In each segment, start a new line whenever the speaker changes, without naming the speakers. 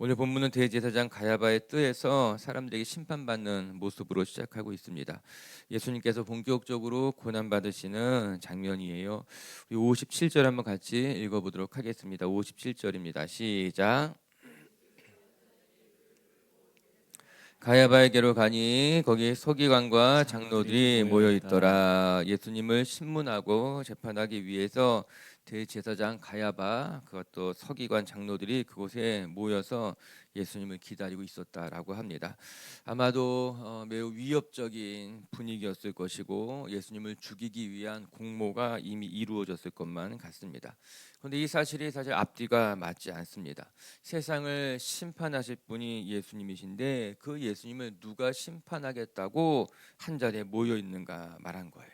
오늘 본문은 대제사장 가야바의 뜰에서 사람들에게 심판받는 모습으로 시작하고 있습니다. 예수님께서 본격적으로 고난받으시는 장면이에요. 우리 57절 한번 같이 읽어보도록 하겠습니다. 57절입니다. 시작. 가야바에게로 가니 거기 서기관과 장로들이 모여 있더라. 예수님을 신문하고 재판하기 위해서 대제사장 가야바, 그것도 서기관 장로들이 그곳에 모여서 예수님을 기다리고 있었다라고 합니다. 아마도 매우 위협적인 분위기였을 것이고 예수님을 죽이기 위한 공모가 이미 이루어졌을 것만 같습니다. 그런데 이 사실이 사실 앞뒤가 맞지 않습니다. 세상을 심판하실 분이 예수님이신데 그 예수님을 누가 심판하겠다고 한 자리에 모여 있는가 말한 거예요.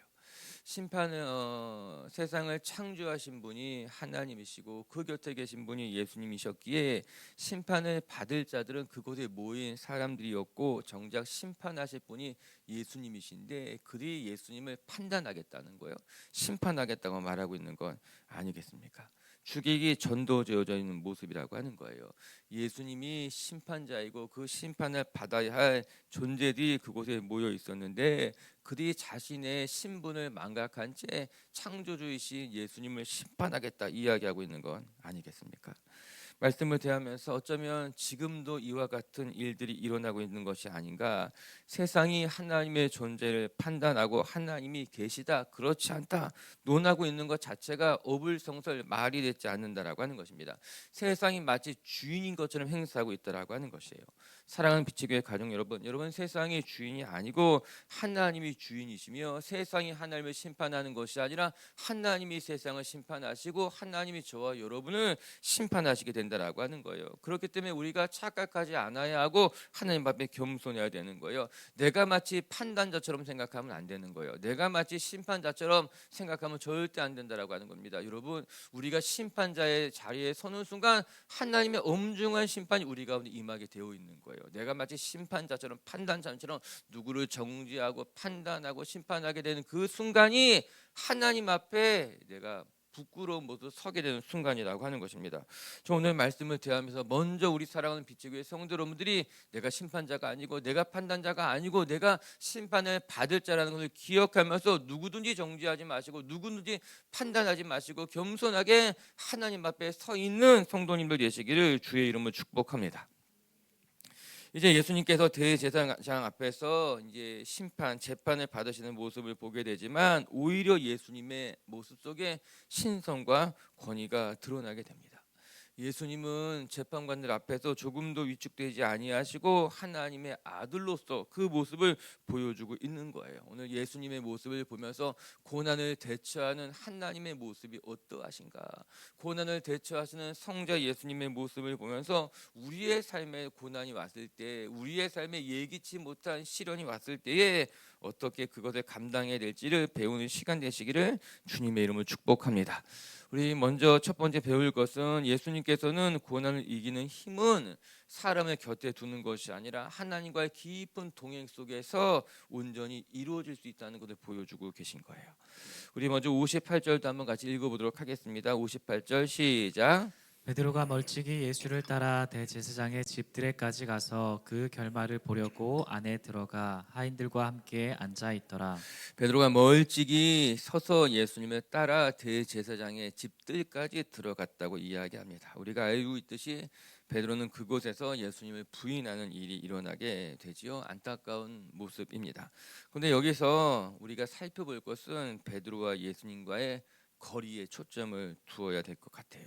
심판은 세상을 창조하신 분이 하나님이시고 그 곁에 계신 분이 예수님이셨기에 심판을 받을 자들은 그곳에 모인 사람들이었고 정작 심판하실 분이 예수님이신데 그들이 예수님을 판단하겠다는 거예요. 심판하겠다고 말하고 있는 건 아니겠습니까? 죽이기 전도되어져 있는 모습이라고 하는 거예요. 예수님이 심판자이고 그 심판을 받아야 할 존재들이 그곳에 모여 있었는데 그들이 자신의 신분을 망각한 채 창조주이신 예수님을 심판하겠다 이야기하고 있는 건 아니겠습니까? 말씀을 대하면서 어쩌면 지금도 이와 같은 일들이 일어나고 있는 것이 아닌가. 세상이 하나님의 존재를 판단하고 하나님이 계시다 그렇지 않다 논하고 있는 것 자체가 어불성설 말이 되지 않는다라고 하는 것입니다. 세상이 마치 주인인 것처럼 행사하고 있다라고 하는 것이에요. 사랑하는 빛의 가족 여러분 세상이 주인이 아니고 하나님이 주인이시며 세상이 하나님을 심판하는 것이 아니라 하나님이 세상을 심판하시고 하나님이 저와 여러분을 심판하시게 된다라고 하는 거예요. 그렇기 때문에 우리가 착각하지 않아야 하고 하나님 앞에 겸손해야 되는 거예요. 내가 마치 판단자처럼 생각하면 안 되는 거예요. 내가 마치 심판자처럼 생각하면 절대 안 된다라고 하는 겁니다. 여러분, 우리가 심판자의 자리에 서는 순간 하나님의 엄중한 심판이 우리 가운데 임하게 되어 있는 거예요. 내가 마치 심판자처럼 판단자처럼 누구를 정죄하고 판단하고 심판하게 되는 그 순간이 하나님 앞에 내가 부끄러운 모습 서게 되는 순간이라고 하는 것입니다. 저 오늘 말씀을 대하면서 먼저 우리 사랑하는 빛의 교회 성도 여러분들이 내가 심판자가 아니고 내가 판단자가 아니고 내가 심판을 받을 자라는 것을 기억하면서 누구든지 정죄하지 마시고 누구든지 판단하지 마시고 겸손하게 하나님 앞에 서 있는 성도님들 되시기를 주의 이름으로 축복합니다. 이제 예수님께서 대제사장 앞에서 이제 재판을 받으시는 모습을 보게 되지만 오히려 예수님의 모습 속에 신성과 권위가 드러나게 됩니다. 예수님은 재판관들 앞에서 조금도 위축되지 아니하시고 하나님의 아들로서 그 모습을 보여주고 있는 거예요. 오늘 예수님의 모습을 보면서 고난을 대처하는 하나님의 모습이 어떠하신가? 고난을 대처하시는 성자 예수님의 모습을 보면서 우리의 삶에 고난이 왔을 때, 우리의 삶에 예기치 못한 시련이 왔을 때에 어떻게 그것을 감당해야 될지를 배우는 시간 되시기를 주님의 이름으로 축복합니다. 우리 먼저 첫 번째 배울 것은 예수님께서는 고난을 이기는 힘은 사람을 곁에 두는 것이 아니라 하나님과의 깊은 동행 속에서 온전히 이루어질 수 있다는 것을 보여주고 계신 거예요. 우리 먼저 58절도 한번 같이 읽어보도록 하겠습니다. 58절 시작.
베드로가 멀찍이 예수를 따라 대제사장의 집들에까지 가서 그 결말을 보려고 안에 들어가 하인들과 함께 앉아 있더라.
베드로가 멀찍이 서서 예수님을 따라 대제사장의 집들까지 들어갔다고 이야기합니다. 우리가 알고 있듯이 베드로는 그곳에서 예수님을 부인하는 일이 일어나게 되지요. 안타까운 모습입니다. 그런데 여기서 우리가 살펴볼 것은 베드로와 예수님과의 거리에 초점을 두어야 될 것 같아요.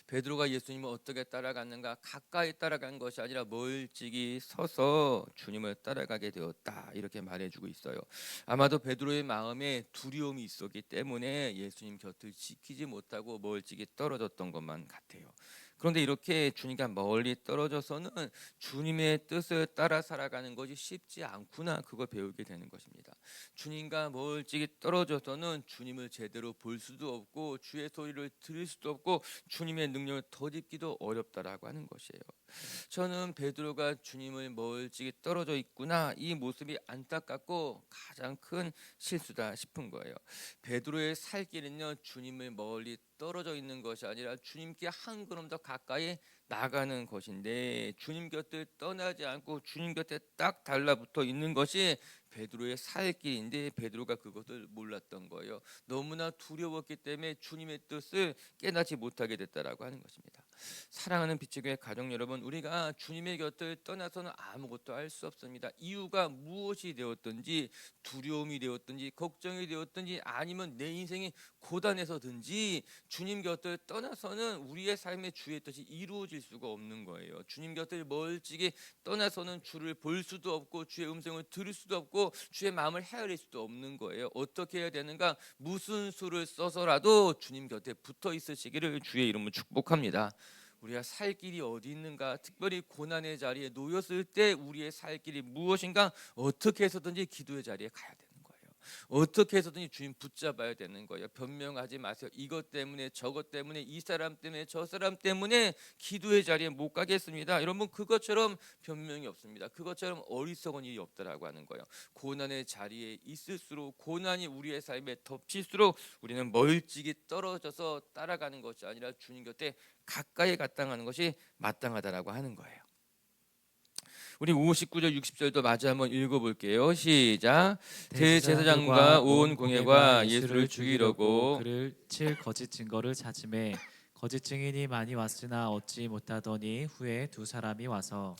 베드로가 예수님을 어떻게 따라갔는가? 가까이 따라간 것이 아니라 멀찍이 서서 주님을 따라가게 되었다. 이렇게 말해주고 있어요. 아마도 베드로의 마음에 두려움이 있었기 때문에 예수님 곁을 지키지 못하고 멀찍이 떨어졌던 것만 같아요. 그런데 이렇게 주님과 멀리 떨어져서는 주님의 뜻을 따라 살아가는 것이 쉽지 않구나, 그걸 배우게 되는 것입니다. 주님과 멀찍이 떨어져서는 주님을 제대로 볼 수도 없고 주의 소리를 들을 수도 없고 주님의 능력을 덧입기도 어렵다라고 하는 것이에요. 저는 베드로가 주님을 멀찍이 떨어져 있구나, 이 모습이 안타깝고 가장 큰 실수다 싶은 거예요. 베드로의 살 길은요 주님을 멀리 떨어져 있는 것이 아니라 주님께 한 걸음 더 가까이 나가는 것인데, 주님 곁을 떠나지 않고 주님 곁에 딱 달라붙어 있는 것이 베드로의 살 길인데, 베드로가 그것을 몰랐던 거예요. 너무나 두려웠기 때문에 주님의 뜻을 깨닫지 못하게 됐다라고 하는 것입니다. 사랑하는 빛의 교회 가족 여러분, 우리가 주님의 곁을 떠나서는 아무것도 할 수 없습니다. 이유가 무엇이 되었든지, 두려움이 되었든지, 걱정이 되었든지, 아니면 내 인생이 고단해서든지, 주님 곁을 떠나서는 우리의 삶의 주의 뜻이 이루어질 수가 없는 거예요. 주님 곁을 멀찍이 떠나서는 주를 볼 수도 없고, 주의 음성을 들을 수도 없고, 주의 마음을 헤아릴 수도 없는 거예요. 어떻게 해야 되는가? 무슨 수를 써서라도 주님 곁에 붙어 있으시기를 주의 이름으로 축복합니다. 우리가 살 길이 어디 있는가? 특별히 고난의 자리에 놓였을 때 우리의 살 길이 무엇인가? 어떻게 해서든지 기도의 자리에 가야 되는 거예요. 어떻게 해서든지 주님 붙잡아야 되는 거예요. 변명하지 마세요. 이것 때문에, 저것 때문에, 이 사람 때문에, 저 사람 때문에 기도의 자리에 못 가겠습니다. 여러분, 그것처럼 변명이 없습니다. 그것처럼 어리석은 일이 없다라고 하는 거예요. 고난의 자리에 있을수록, 고난이 우리의 삶에 덮칠수록 우리는 멀찍이 떨어져서 따라가는 것이 아니라 주님 곁에 가까이 갔다가는 것이 마땅하다라고 하는 거예요. 우리 59절 60절도 마저 한번 읽어볼게요. 시작. 대제사장과 온 공회가 예수를 죽이려고
그를 칠 거짓 증거를 찾음에 거짓 증인이 많이 왔으나 얻지 못하더니 후에 두 사람이 와서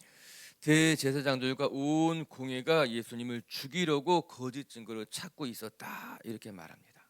대제사장들과 온 공회가 예수님을 죽이려고 거짓 증거를 찾고 있었다, 이렇게 말합니다.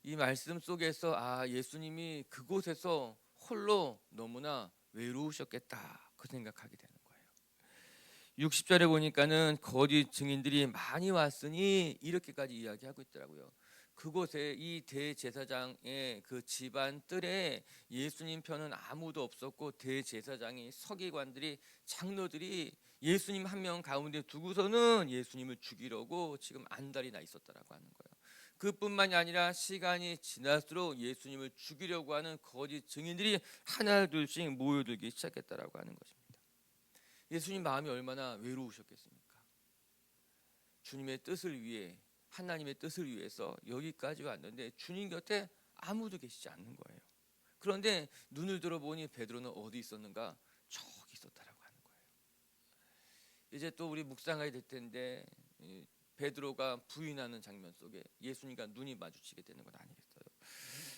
이 말씀 속에서 예수님이 그곳에서 홀로 너무나 외로우셨겠다, 그 생각하게 되는 거예요. 60절에 보니까는 거짓 증인들이 많이 왔으니 이렇게까지 이야기하고 있더라고요. 그곳에 이 대제사장의 그 집안 뜰에 예수님 편은 아무도 없었고, 대제사장이, 서기관들이, 장로들이 예수님 한 명 가운데 두고서는 예수님을 죽이려고 지금 안달이 나 있었다라고 하는 거예요. 그뿐만이 아니라 시간이 지날수록 예수님을 죽이려고 하는 거짓 증인들이 하나 둘씩 모여들기 시작했다라고 하는 것입니다. 예수님 마음이 얼마나 외로우셨겠습니까? 주님의 뜻을 위해, 하나님의 뜻을 위해서 여기까지 왔는데 주님 곁에 아무도 계시지 않는 거예요. 그런데 눈을 들어보니 베드로는 어디 있었는가? 저기 있었다라고 하는 거예요. 이제 또 우리 묵상하게 될 텐데, 베드로가 부인하는 장면 속에 예수님과 눈이 마주치게 되는 건 아니겠어요?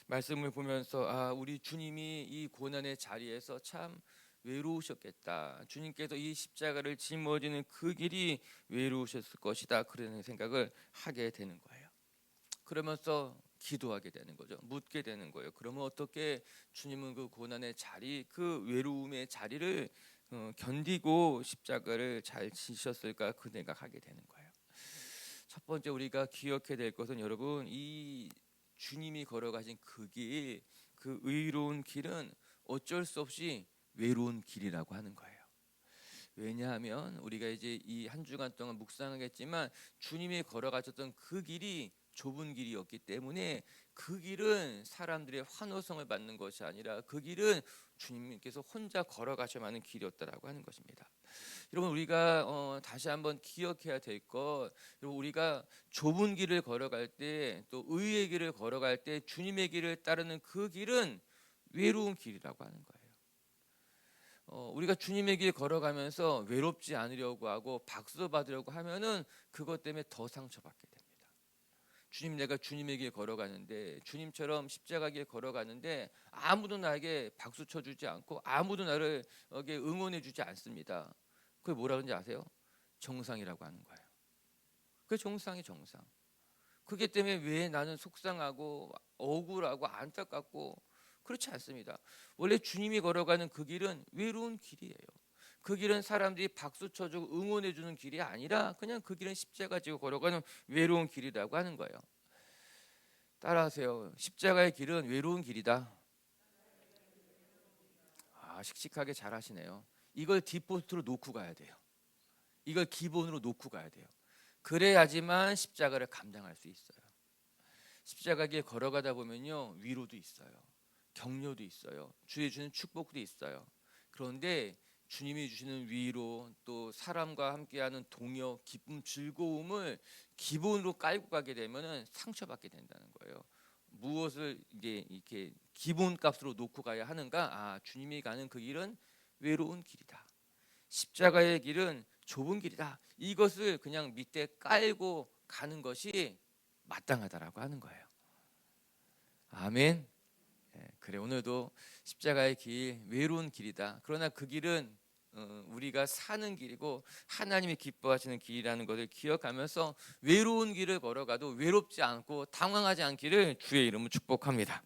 말씀을 보면서 우리 주님이 이 고난의 자리에서 참 외로우셨겠다. 주님께서 이 십자가를 짊어지는 그 길이 외로우셨을 것이다, 그런 생각을 하게 되는 거예요. 그러면서 기도하게 되는 거죠. 묻게 되는 거예요. 그러면 어떻게 주님은 그 고난의 자리, 그 외로움의 자리를 견디고 십자가를 잘 지셨을까, 그 생각하게 되는 거예요. 첫 번째 우리가 기억해야 될 것은, 여러분, 이 주님이 걸어가신 그 길, 그 의로운 길은 어쩔 수 없이 외로운 길이라고 하는 거예요. 왜냐하면 우리가 이제 이 한 주간 동안 묵상하겠지만, 주님이 걸어가셨던 그 길이 좁은 길이었기 때문에 그 길은 사람들의 환호성을 받는 것이 아니라 그 길은 주님께서 혼자 걸어가셔야 하는 길이었다라고 하는 것입니다. 여러분, 우리가 다시 한번 기억해야 될 것, 우리가 좁은 길을 걸어갈 때, 또 의의 길을 걸어갈 때 주님의 길을 따르는 그 길은 외로운 길이라고 하는 거예요. 우리가 주님의 길 걸어가면서 외롭지 않으려고 하고 박수 받으려고 하면은 그것 때문에 더 상처받게 됩니다. 내가 주님의 길 걸어가는데, 주님처럼 십자가 길 걸어가는데 아무도 나에게 박수 쳐주지 않고 아무도 나를 응원해주지 않습니다. 그게 뭐라 그런지 아세요? 정상이라고 하는 거예요. 그게 정상. 그게 때문에 왜 나는 속상하고 억울하고 안타깝고 그렇지 않습니다. 원래 주님이 걸어가는 그 길은 외로운 길이에요. 그 길은 사람들이 박수 쳐주고 응원해주는 길이 아니라 그냥 그 길은 십자가 지고 걸어가는 외로운 길이라고 하는 거예요. 따라하세요. 십자가의 길은 외로운 길이다. 씩씩하게 잘 하시네요. 이걸 디포트로 놓고 가야 돼요. 이걸 기본으로 놓고 가야 돼요. 그래야지만 십자가를 감당할 수 있어요. 십자가 길 걸어가다 보면요, 위로도 있어요. 격려도 있어요. 주의 주는 축복도 있어요. 그런데 주님이 주시는 위로, 또 사람과 함께하는 동역, 기쁨, 즐거움을 기본으로 깔고 가게 되면은 상처받게 된다는 거예요. 무엇을 이제 이렇게 기본값으로 놓고 가야 하는가? 아, 주님이 가는 그 길은 외로운 길이다. 십자가의 길은 좁은 길이다. 이것을 그냥 밑에 깔고 가는 것이 마땅하다라고 하는 거예요. 아멘. 그래, 오늘도 십자가의 길 외로운 길이다. 그러나 그 길은 우리가 사는 길이고 하나님이 기뻐하시는 길이라는 것을 기억하면서 외로운 길을 걸어가도 외롭지 않고 당황하지 않기를 주의 이름으로 축복합니다.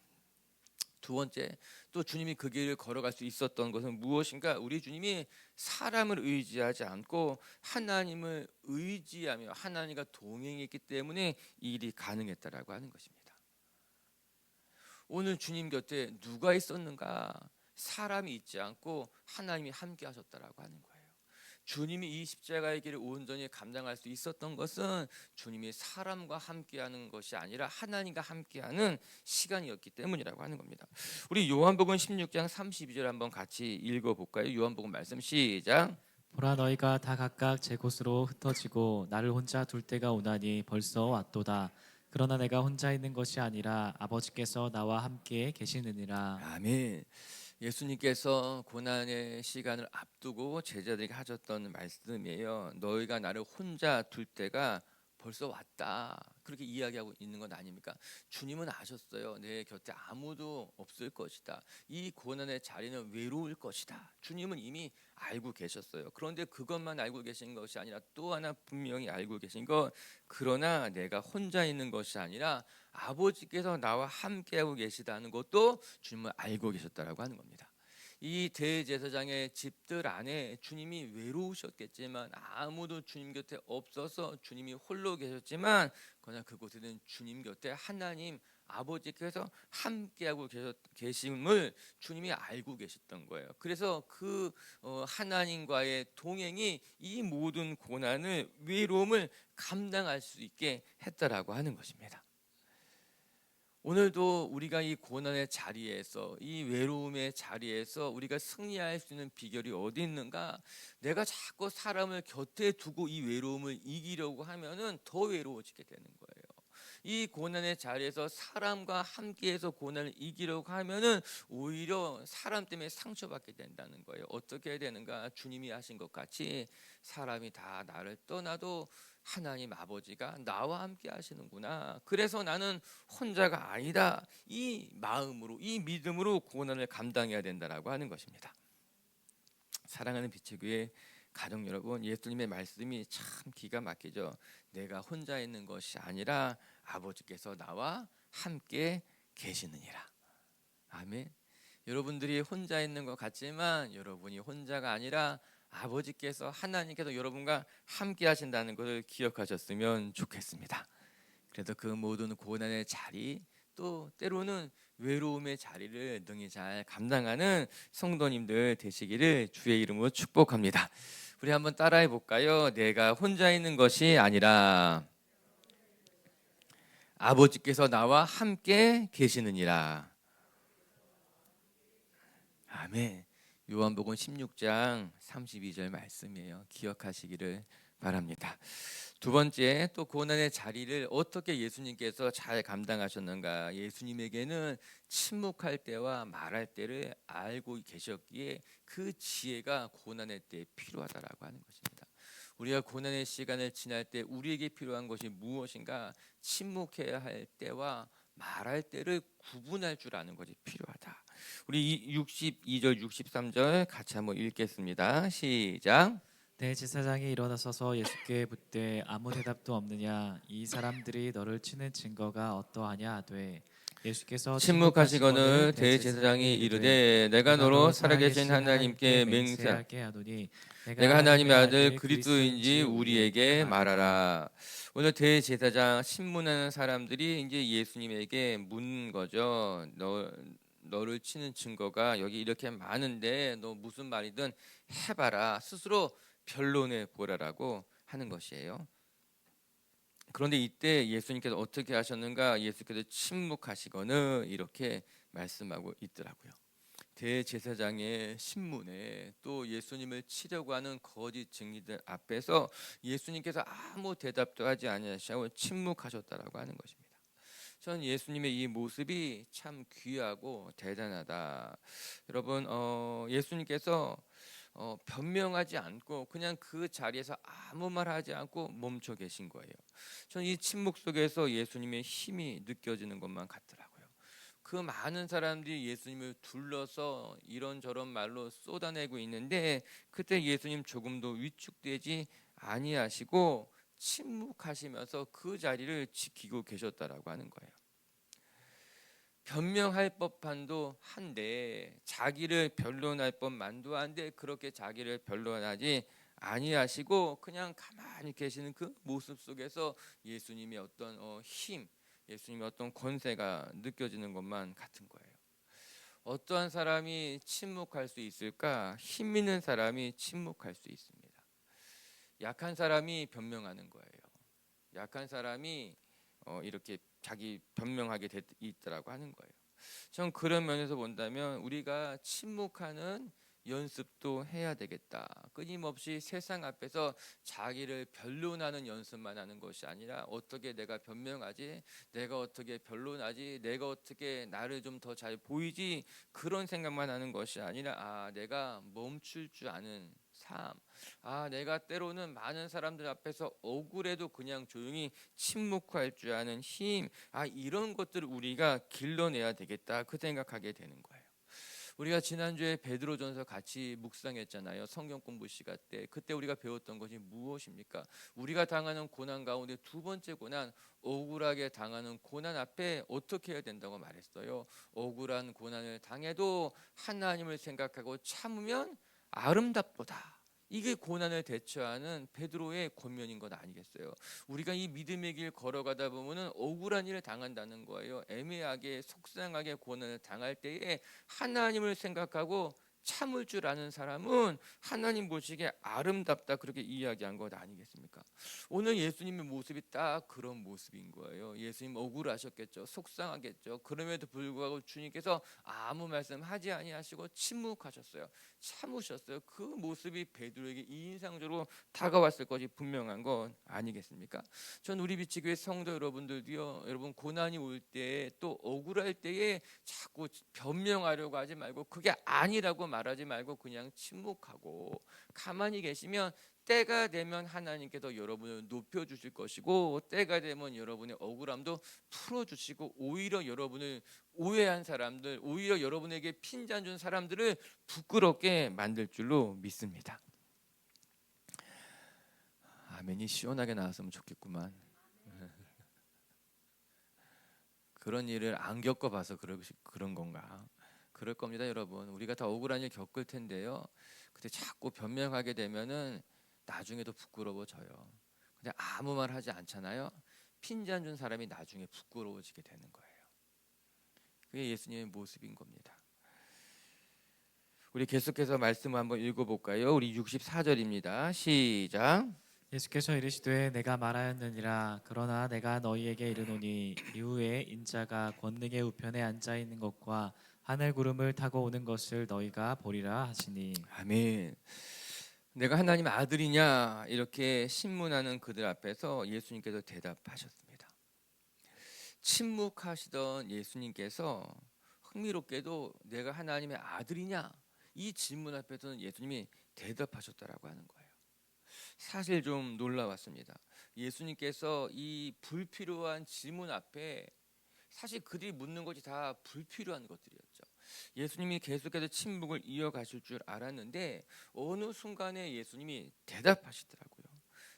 두 번째, 또 주님이 그 길을 걸어갈 수 있었던 것은 무엇인가? 우리 주님이 사람을 의지하지 않고 하나님을 의지하며 하나님과 동행했기 때문에 이 일이 가능했다라고 하는 것입니다. 오늘 주님 곁에 누가 있었는가? 사람이 있지 않고 하나님이 함께 하셨다라고 하는 거예요. 주님이 이 십자가의 길을 온전히 감당할 수 있었던 것은 주님이 사람과 함께하는 것이 아니라 하나님과 함께하는 시간이었기 때문이라고 하는 겁니다. 우리 요한복음 16장 32절 한번 같이 읽어볼까요? 요한복음 말씀 시작.
보라 너희가 다 각각 제 곳으로 흩어지고 나를 혼자 둘 때가 오나니 벌써 왔도다. 그러나 내가 혼자 있는 것이 아니라 아버지께서 나와 함께 계시느니라.
아멘. 예수님께서 고난의 시간을 앞두고 제자들에게 하셨던 말씀이에요. 너희가 나를 혼자 둘 때가 벌써 왔다. 그렇게 이야기하고 있는 건 아닙니까? 주님은 아셨어요. 내 곁에 아무도 없을 것이다. 이 고난의 자리는 외로울 것이다. 주님은 이미 알고 계셨어요. 그런데 그것만 알고 계신 것이 아니라 또 하나 분명히 알고 계신 것, 그러나 내가 혼자 있는 것이 아니라 아버지께서 나와 함께하고 계시다는 것도 주님은 알고 계셨다라고 하는 겁니다. 이 대제사장의 집들 안에 주님이 외로우셨겠지만 아무도 주님 곁에 없어서 주님이 홀로 계셨지만 그러나 그곳에는 주님 곁에 하나님 아버지께서 함께하고 계심을 주님이 알고 계셨던 거예요. 그래서 그 하나님과의 동행이 이 모든 고난을 외로움을 감당할 수 있게 했다라고 하는 것입니다. 오늘도 우리가 이 고난의 자리에서 이 외로움의 자리에서 우리가 승리할 수 있는 비결이 어디 있는가? 내가 자꾸 사람을 곁에 두고 이 외로움을 이기려고 하면은 더 외로워지게 되는 거예요. 이 고난의 자리에서 사람과 함께해서 고난을 이기려고 하면은 오히려 사람 때문에 상처받게 된다는 거예요. 어떻게 해야 되는가? 주님이 하신 것 같이 사람이 다 나를 떠나도 하나님 아버지가 나와 함께 하시는구나. 그래서 나는 혼자가 아니다. 이 마음으로, 이 믿음으로 고난을 감당해야 된다라고 하는 것입니다. 사랑하는 빛의 교회 가족 여러분, 예수님의 말씀이 참 기가 막히죠. 내가 혼자 있는 것이 아니라 아버지께서 나와 함께 계시느니라. 아멘. 여러분들이 혼자 있는 것 같지만 여러분이 혼자가 아니라 아버지께서 하나님께서 여러분과 함께 하신다는 것을 기억하셨으면 좋겠습니다. 그래서 그 모든 고난의 자리, 또 때로는 외로움의 자리를 능히 잘 감당하는 성도님들 되시기를 주의 이름으로 축복합니다. 우리 한번 따라해 볼까요? 내가 혼자 있는 것이 아니라 아버지께서 나와 함께 계시느니라. 아멘. 요한복음 16장 32절 말씀이에요. 기억하시기를 바랍니다. 두 번째, 또 고난의 자리를 어떻게 예수님께서 잘 감당하셨는가? 예수님에게는 침묵할 때와 말할 때를 알고 계셨기에 그 지혜가 고난의 때에 필요하다라고 하는 것입니다. 우리가 고난의 시간을 지날 때 우리에게 필요한 것이 무엇인가? 침묵해야 할 때와 말할 때를 구분할 줄 아는 것이 필요하다. 우리 62절 63절 같이 한번 읽겠습니다. 시작.
대제사장이 일어나서서 예수께 묻되 아무 대답도 없느냐? 이 사람들이 너를 치는 증거가 어떠하냐 하되 예수께서
침묵하시거늘 대제사장이 이르되 내가 너로 살아계신 하나님께 맹세하
맹세하게 하노니
내가 하나님의 아들 그리스도인지 우리에게 말하라. 오늘 대제사장 신문하는 사람들이 이제 예수님에게 묻는 거죠. 너를 치는 증거가 여기 이렇게 많은데 너 무슨 말이든 해봐라. 스스로 변론해 보라라고 하는 것이에요. 그런데 이때 예수님께서 어떻게 하셨는가? 예수께서 침묵하시거늘 이렇게 말씀하고 있더라고요. 대제사장의 신문에 또 예수님을 치려고 하는 거짓 증인들 앞에서 예수님께서 아무 대답도 하지 아니하시고 침묵하셨다라고 하는 것입니다. 전 예수님의 이 모습이 참 귀하고 대단하다. 여러분, 예수님께서 변명하지 않고 그냥 그 자리에서 아무 말 하지 않고 멈춰 계신 거예요. 저는 이 침묵 속에서 예수님의 힘이 느껴지는 것만 같더라고요. 그 많은 사람들이 예수님을 둘러서 이런저런 말로 쏟아내고 있는데 그때 예수님 조금도 위축되지 아니하시고 침묵하시면서 그 자리를 지키고 계셨다라고 하는 거예요. 변명할 법한도 한데 자기를 변론할 법만도 한데 그렇게 자기를 변론하지 아니하시고 그냥 가만히 계시는 그 모습 속에서 예수님의 어떤 힘, 예수님의 어떤 권세가 느껴지는 것만 같은 거예요. 어떠한 사람이 침묵할 수 있을까? 힘 있는 사람이 침묵할 수 있습니다. 약한 사람이 변명하는 거예요. 약한 사람이 이렇게 자기 변명하게 있더라고 하는 거예요. 전 그런 면에서 본다면 우리가 침묵하는 연습도 해야 되겠다. 끊임없이 세상 앞에서 자기를 변론하는 연습만 하는 것이 아니라 어떻게 내가 변명하지, 내가 어떻게 변론하지, 내가 어떻게 나를 좀 더 잘 보이지, 그런 생각만 하는 것이 아니라 내가 멈출 줄 아는 삶, 내가 때로는 많은 사람들 앞에서 억울해도 그냥 조용히 침묵할 줄 아는 힘, 이런 것들을 우리가 길러내야 되겠다, 그 생각하게 되는 거예요. 우리가 지난주에 베드로전서 같이 묵상했잖아요. 성경 공부 시간 때. 그때 우리가 배웠던 것이 무엇입니까? 우리가 당하는 고난 가운데 두 번째 고난, 억울하게 당하는 고난 앞에 어떻게 해야 된다고 말했어요. 억울한 고난을 당해도 하나님을 생각하고 참으면 아름답도다. 이게 고난을 대처하는 베드로의 권면인 것 아니겠어요? 우리가 이 믿음의 길 걸어가다 보면은 억울한 일을 당한다는 거예요. 애매하게 속상하게 고난을 당할 때에 하나님을 생각하고 참을 줄 아는 사람은 하나님 보시기에 아름답다, 그렇게 이야기한 것 아니겠습니까? 오늘 예수님의 모습이 딱 그런 모습인 거예요. 예수님 억울하셨겠죠. 속상하겠죠. 그럼에도 불구하고 주님께서 아무 말씀하지 아니하시고 침묵하셨어요. 참으셨어요. 그 모습이 베드로에게 인상적으로 다가왔을 것이 분명한 건 아니겠습니까? 전 우리 비치교회 성도 여러분들도요, 여러분 고난이 올 때 또 억울할 때에 자꾸 변명하려고 하지 말고 그게 아니라고 말하지 말고 그냥 침묵하고 가만히 계시면 때가 되면 하나님께서 여러분을 높여주실 것이고 때가 되면 여러분의 억울함도 풀어주시고 오히려 여러분을 오해한 사람들, 오히려 여러분에게 핀잔 준 사람들을 부끄럽게 만들 줄로 믿습니다. 아멘이 시원하게 나왔으면 좋겠구만. 그런 일을 안 겪어봐서 그런 건가? 그럴 겁니다, 여러분. 우리가 다 억울한 일 겪을 텐데요. 근데 자꾸 변명하게 되면은 나중에도 부끄러워져요. 근데 아무 말 하지 않잖아요. 핀잔 준 사람이 나중에 부끄러워지게 되는 거예요. 그게 예수님의 모습인 겁니다. 우리 계속해서 말씀 한번 읽어볼까요? 우리 64절입니다. 시작.
예수께서 이르시되 내가 말하였느니라. 그러나 내가 너희에게 이르노니 이후에 인자가 권능의 우편에 앉아 있는 것과 하늘 구름을 타고 오는 것을 너희가 보리라 하시니.
아멘. 내가 하나님의 아들이냐 이렇게 신문하는 그들 앞에서 예수님께서 대답하셨습니다. 침묵하시던 예수님께서 흥미롭게도 내가 하나님의 아들이냐 이 질문 앞에서는 예수님이 대답하셨다라고 하는 거예요. 사실 좀 놀라웠습니다. 예수님께서 이 불필요한 질문 앞에 사실 그들이 묻는 것이 다 불필요한 것들이었죠. 예수님이 계속해서 침묵을 이어가실 줄 알았는데 어느 순간에 예수님이 대답하시더라고요.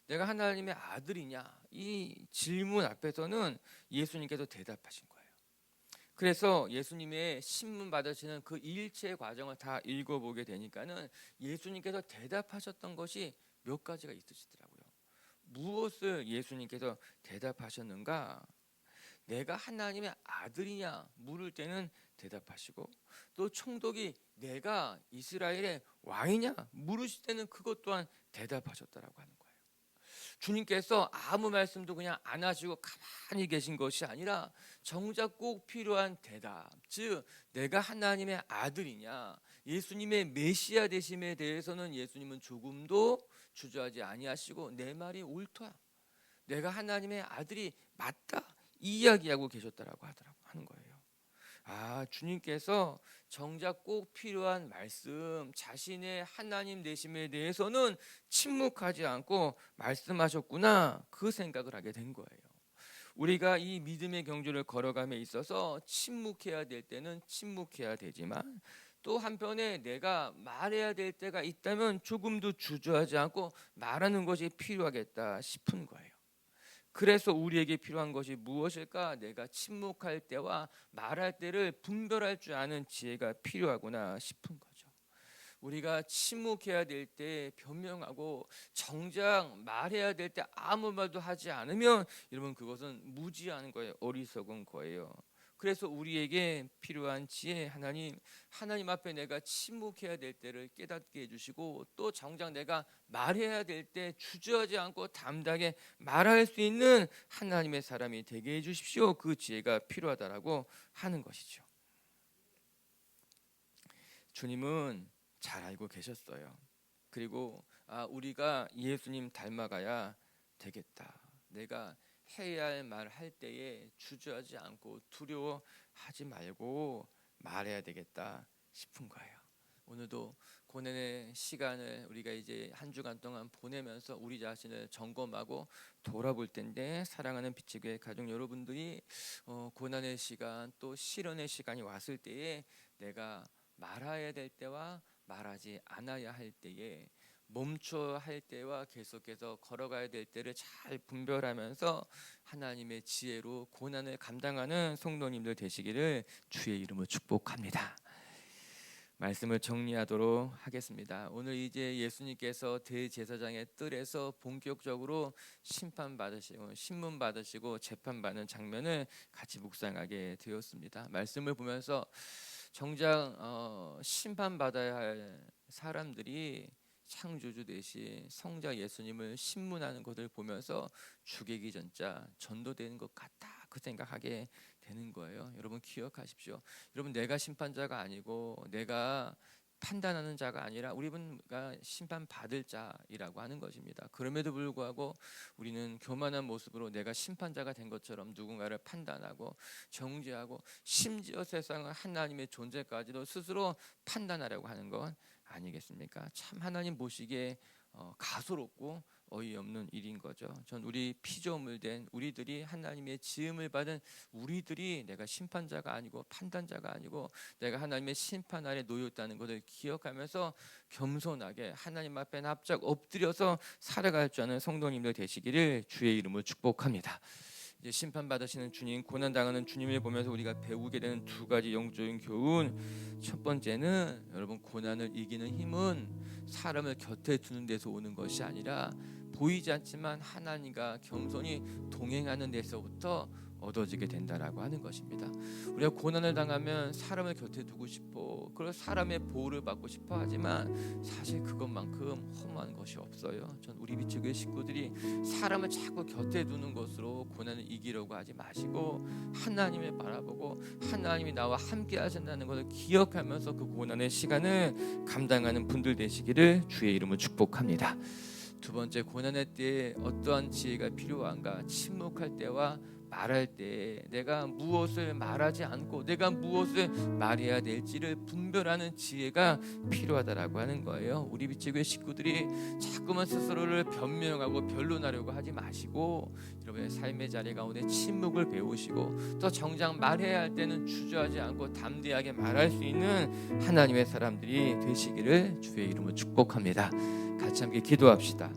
내가 하나님의 아들이냐 이 질문 앞에서는 예수님께서 대답하신 거예요. 그래서 예수님의 신문 받으시는 그 일체 과정을 다 읽어보게 되니까는 예수님께서 대답하셨던 것이 몇 가지가 있으시더라고요. 무엇을 예수님께서 대답하셨는가? 내가 하나님의 아들이냐 물을 때는 대답하시고, 또 총독이 내가 이스라엘의 왕이냐 물으실 때는 그것 또한 대답하셨다라고 하는 거예요. 주님께서 아무 말씀도 그냥 안 하시고 가만히 계신 것이 아니라 정작 꼭 필요한 대답, 즉 내가 하나님의 아들이냐, 예수님의 메시아 되심에 대해서는 예수님은 조금도 주저하지 아니하시고 내 말이 옳다, 내가 하나님의 아들이 맞다, 이야기하고 계셨다라고 하는 거예요. 주님께서 정작 꼭 필요한 말씀, 자신의 하나님 되심에 대해서는 침묵하지 않고 말씀하셨구나, 그 생각을 하게 된 거예요. 우리가 이 믿음의 경주를 걸어감에 있어서 침묵해야 될 때는 침묵해야 되지만, 또 한편에 내가 말해야 될 때가 있다면 조금도 주저하지 않고 말하는 것이 필요하겠다 싶은 거예요. 그래서 우리에게 필요한 것이 무엇일까? 내가 침묵할 때와 말할 때를 분별할 줄 아는 지혜가 필요하구나 싶은 거죠. 우리가 침묵해야 될 때 변명하고 정작 말해야 될 때 아무 말도 하지 않으면 여러분 그것은 무지한 거예요. 어리석은 거예요. 그래서 우리에게 필요한 지혜, 하나님 앞에 내가 침묵해야 될 때를 깨닫게 해주시고, 또 정작 내가 말해야 될 때 주저하지 않고 담대하게 말할 수 있는 하나님의 사람이 되게 해주십시오. 그 지혜가 필요하다라고 하는 것이죠. 주님은 잘 알고 계셨어요. 그리고 우리가 예수님 닮아가야 되겠다. 내가 해야 할 말 할 때에 주저하지 않고 두려워하지 말고 말해야 되겠다 싶은 거예요. 오늘도 고난의 시간을 우리가 이제 한 주간 동안 보내면서 우리 자신을 점검하고 돌아볼 텐데, 사랑하는 빛의 교회 가족 여러분들이 고난의 시간, 또 시련의 시간이 왔을 때에 내가 말해야 될 때와 말하지 않아야 할 때에, 멈춰야 할 때와 계속해서 걸어가야 될 때를 잘 분별하면서 하나님의 지혜로 고난을 감당하는 성도님들 되시기를 주의 이름으로 축복합니다. 말씀을 정리하도록 하겠습니다. 오늘 이제 예수님께서 대제사장의 뜰에서 본격적으로 심판받으시고 신문받으시고 재판받는 장면을 같이 묵상하게 되었습니다. 말씀을 보면서 정작 심판받아야 할 사람들이 창조주 되신 성자 예수님을 신문하는 것을 보면서 죽이기 전자 전도되는 것 같다, 그 생각하게 되는 거예요. 여러분 기억하십시오. 여러분, 내가 심판자가 아니고 내가 판단하는 자가 아니라 우리가 심판받을 자이라고 하는 것입니다. 그럼에도 불구하고 우리는 교만한 모습으로 내가 심판자가 된 것처럼 누군가를 판단하고 정죄하고, 심지어 세상은 하나님의 존재까지도 스스로 판단하려고 하는 건 아니겠습니까? 참 하나님 보시기에 가소롭고 어이없는 일인 거죠. 전 우리 피조물 된 우리들이, 하나님의 지음을 받은 우리들이 내가 심판자가 아니고 판단자가 아니고 내가 하나님의 심판 아래 놓였다는 것을 기억하면서 겸손하게 하나님 앞에 납작 엎드려서 살아갈 줄 아는 성도님들 되시기를 주의 이름으로 축복합니다. 이제 심판받으시는 주님, 고난당하는 주님을 보면서 우리가 배우게 되는 두 가지 영적인 교훈. 첫 번째는 여러분, 고난을 이기는 힘은 사람을 곁에 두는 데서 오는 것이 아니라 보이지 않지만 하나님과 겸손히 동행하는 데서부터 얻어지게 된다라고 하는 것입니다. 우리가 고난을 당하면 사람을 곁에 두고 싶어, 그리고 사람의 보호를 받고 싶어 하지만 사실 그것만큼 허무한 것이 없어요. 전 우리 비추교회 식구들이 사람을 자꾸 곁에 두는 것으로 고난을 이기려고 하지 마시고, 하나님을 바라보고 하나님이 나와 함께 하신다는 것을 기억하면서 그 고난의 시간을 감당하는 분들 되시기를 주의 이름으로 축복합니다. 두 번째, 고난의 때에 어떠한 지혜가 필요한가? 침묵할 때와 말할 때 내가 무엇을 말하지 않고 내가 무엇을 말해야 될지를 분별하는 지혜가 필요하다라고 하는 거예요. 우리 비치교회 식구들이 자꾸만 스스로를 변명하고 변론하려고 하지 마시고, 여러분의 삶의 자리 가운데 침묵을 배우시고, 또 정작 말해야 할 때는 주저하지 않고 담대하게 말할 수 있는 하나님의 사람들이 되시기를 주의 이름으로 축복합니다. 같이 함께 기도합시다.